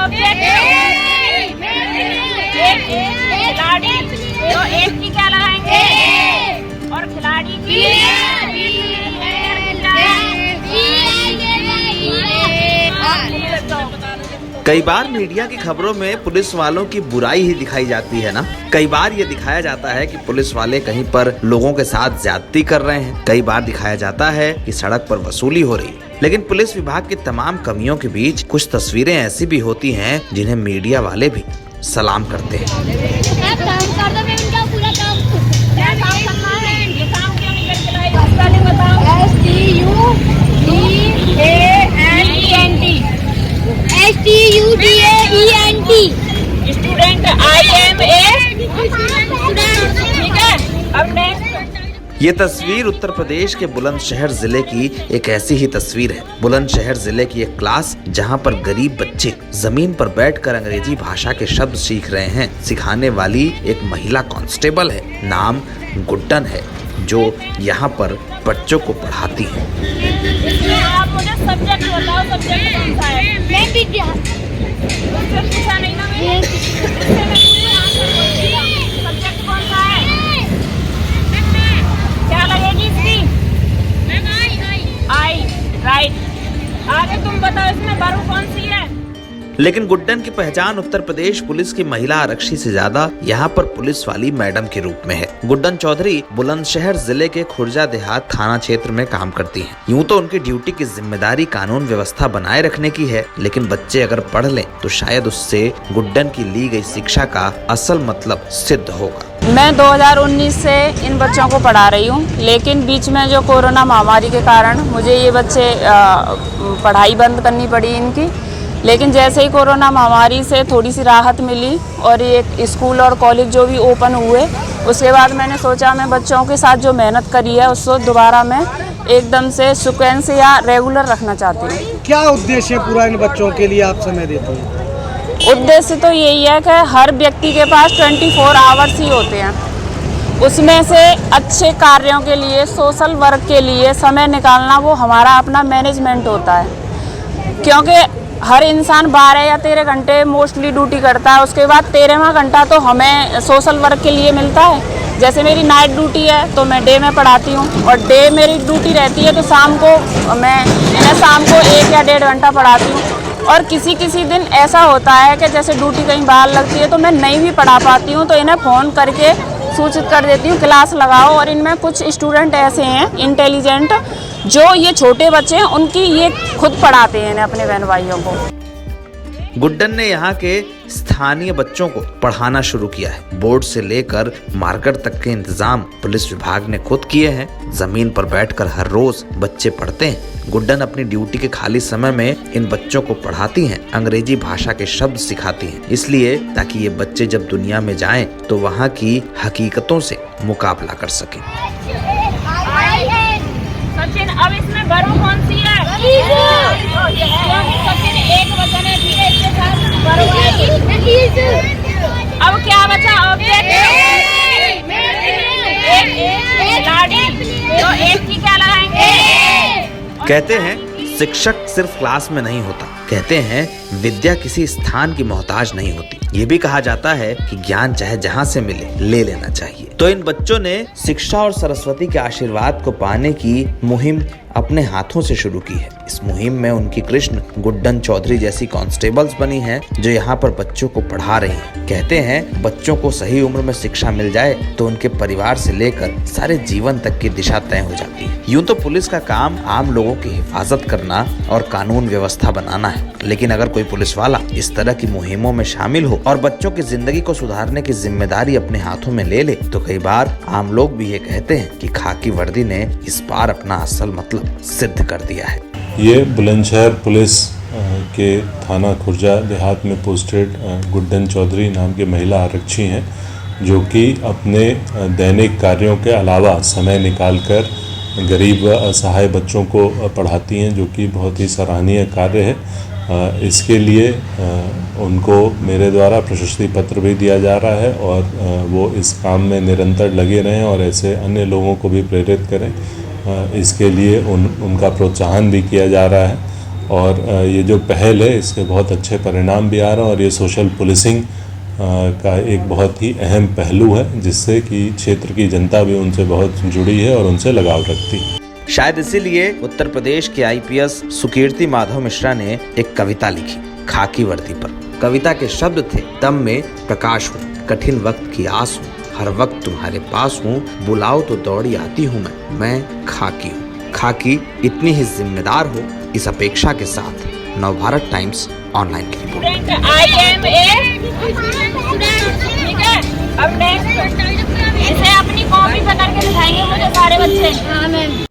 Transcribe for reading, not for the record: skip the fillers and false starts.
Object खिलाड़ी तो एक की क्या लगाएंगे और खिलाड़ी की कई बार मीडिया की खबरों में पुलिस वालों की बुराई ही दिखाई जाती है ना। कई बार ये दिखाया जाता है कि पुलिस वाले कहीं पर लोगों के साथ ज्यादती कर रहे हैं। कई बार दिखाया जाता है कि सड़क पर वसूली हो रही है। लेकिन पुलिस विभाग की तमाम कमियों के बीच कुछ तस्वीरें ऐसी भी होती हैं जिन्हें मीडिया वाले भी सलाम करते हैं। स्टूडेंट ठीक है। अब नेक्स्ट ये तस्वीर उत्तर प्रदेश के बुलंदशहर जिले की एक ऐसी ही तस्वीर है। बुलंदशहर जिले की एक क्लास जहां पर गरीब बच्चे जमीन पर बैठकर अंग्रेजी भाषा के शब्द सीख रहे हैं। सिखाने वाली एक महिला कांस्टेबल है, नाम गुड्डन है, जो यहाँ पर बच्चों को पढ़ाती है। इसमें आप मुझे सब्जेक्ट बताओ, सब्जेक्ट कौन सा है? मैं विज्ञान। पूछा नहीं ना मैंने। सब्जेक्ट कौन सा है? क्या लगेगी इसकी? आई। राइट। आगे तुम बताओ इसमें वर्ब कौन सी है? लेकिन गुड्डन की पहचान उत्तर प्रदेश पुलिस की महिला आरक्षी से ज्यादा यहाँ पर पुलिस वाली मैडम के रूप में है। गुड्डन चौधरी बुलंदशहर जिले के खुर्जा देहात थाना क्षेत्र में काम करती हैं। यूं तो उनकी ड्यूटी की जिम्मेदारी कानून व्यवस्था बनाए रखने की है, लेकिन बच्चे अगर पढ़ लें तो शायद उससे गुड्डन की ली गई शिक्षा का असल मतलब सिद्ध होगा। मैं 2019 से इन बच्चों को पढ़ा रही हूँ, लेकिन बीच में जो कोरोना महामारी के कारण मुझे ये बच्चे पढ़ाई बंद करनी पड़ी इनकी। लेकिन जैसे ही कोरोना महामारी से थोड़ी सी राहत मिली और ये स्कूल और कॉलेज जो भी ओपन हुए, उसके बाद मैंने सोचा मैं बच्चों के साथ जो मेहनत करी है उसको दोबारा मैं एकदम से सीक्वेंस या रेगुलर रखना चाहती हूँ। क्या उद्देश्य है पूरा इन बच्चों के लिए आप समय देते हैं? उद्देश्य तो यही है कि हर व्यक्ति के पास 24 आवर्स ही होते हैं, उसमें से अच्छे कार्यों के लिए, सोशल वर्क के लिए समय निकालना वो हमारा अपना मैनेजमेंट होता है। क्योंकि हर इंसान 12 या 13 घंटे मोस्टली ड्यूटी करता है, उसके बाद 13वां घंटा तो हमें सोशल वर्क के लिए मिलता है। जैसे मेरी नाइट ड्यूटी है तो मैं डे में पढ़ाती हूँ, और डे मेरी ड्यूटी रहती है तो शाम को मैं शाम को 1 या 1.5 घंटा पढ़ाती हूँ। और किसी किसी दिन ऐसा होता है कि जैसे ड्यूटी कहीं बाहर लगती है तो मैं नहीं भी पढ़ा पाती हूँ, तो इन्हें फ़ोन करके सूचित कर देती हूँ क्लास लगाओ। और इनमें कुछ स्टूडेंट ऐसे हैं इंटेलिजेंट, जो ये छोटे बच्चे हैं, उनकी ये खुद पढ़ाते हैं अपने बहन भाइयों को। गुड्डन ने यहाँ के स्थानीय बच्चों को पढ़ाना शुरू किया है। बोर्ड से लेकर मार्केट तक के इंतजाम पुलिस विभाग ने खुद किए हैं। जमीन पर बैठकर हर रोज बच्चे पढ़ते हैं। गुड्डन अपनी ड्यूटी के खाली समय में इन बच्चों को पढ़ाती हैं, अंग्रेजी भाषा के शब्द सिखाती हैं, इसलिए ताकि ये बच्चे जब दुनिया में जाएं तो वहाँ की हकीकतों से मुकाबला कर सकें। सचिन, अब इसमें वर्ब कौन सी है? सचिन एक वचन है, इसके साथ वर्ब आएगी। अब क्या बचा? ऑब्जेक्ट खिलाड़ी तो एक की क्या लगाएंगे? कहते हैं शिक्षक सिर्फ क्लास में नहीं होता, कहते हैं विद्या किसी स्थान की मोहताज नहीं होती। ये भी कहा जाता है कि ज्ञान चाहे जहाँ से मिले ले लेना चाहिए। तो इन बच्चों ने शिक्षा और सरस्वती के आशीर्वाद को पाने की मुहिम अपने हाथों से शुरू की है। इस मुहिम में उनकी कृष्ण गुड्डन चौधरी जैसी कांस्टेबल्स बनी हैं, जो यहाँ पर बच्चों को पढ़ा रही हैं। कहते हैं बच्चों को सही उम्र में शिक्षा मिल जाए तो उनके परिवार से लेकर सारे जीवन तक की दिशा तय हो जाती है। यूं तो पुलिस का काम आम लोगों की हिफाजत करना और कानून व्यवस्था बनाना है, लेकिन अगर कोई पुलिस वाला इस तरह की मुहिमों में शामिल हो और बच्चों की जिंदगी को सुधारने की जिम्मेदारी अपने हाथों में ले ले, तो कई बार आम लोग भी ये कहते हैं कि खाकी वर्दी ने इस बार अपना असल मतलब सिद्ध कर दिया है। ये बुलंदशहर पुलिस के थाना खुर्जा देहात में पोस्टेड गुड्डन चौधरी नाम के महिला आरक्षी हैं, जो कि अपने दैनिक कार्यों के अलावा समय निकालकर गरीब असहाय बच्चों को पढ़ाती हैं, जो कि बहुत ही सराहनीय कार्य है। इसके लिए उनको मेरे द्वारा प्रशस्ति पत्र भी दिया जा रहा है, और वो इस काम में निरंतर लगे रहें और ऐसे अन्य लोगों को भी प्रेरित करें, इसके लिए उनका प्रोत्साहन भी किया जा रहा है। और ये जो पहल है इसके बहुत अच्छे परिणाम भी आ रहे हैं और ये सोशल पुलिसिंग का एक बहुत ही अहम पहलू है जिससे कि क्षेत्र की जनता भी उनसे बहुत जुड़ी है और उनसे लगाव रखती है। शायद इसीलिए उत्तर प्रदेश के आईपीएस सुकीर्ति माधव मिश्रा ने एक कविता लिखी खाकी वर्दी पर। कविता के शब्द थे, दम में प्रकाश हूँ, कठिन वक्त की आस हूँ, हर वक्त तुम्हारे पास हूँ, बुलाओ तो दौड़ी आती हूँ मैं खाकी हूँ। खाकी इतनी ही जिम्मेदार हो, इस अपेक्षा के साथ नवभारत टाइम्स ऑनलाइन की रिपोर्ट। ठीक है, अब नेक्स्ट इसे अपनी कॉपी पे करके दिखाएंगे मुझे सारे बच्चे।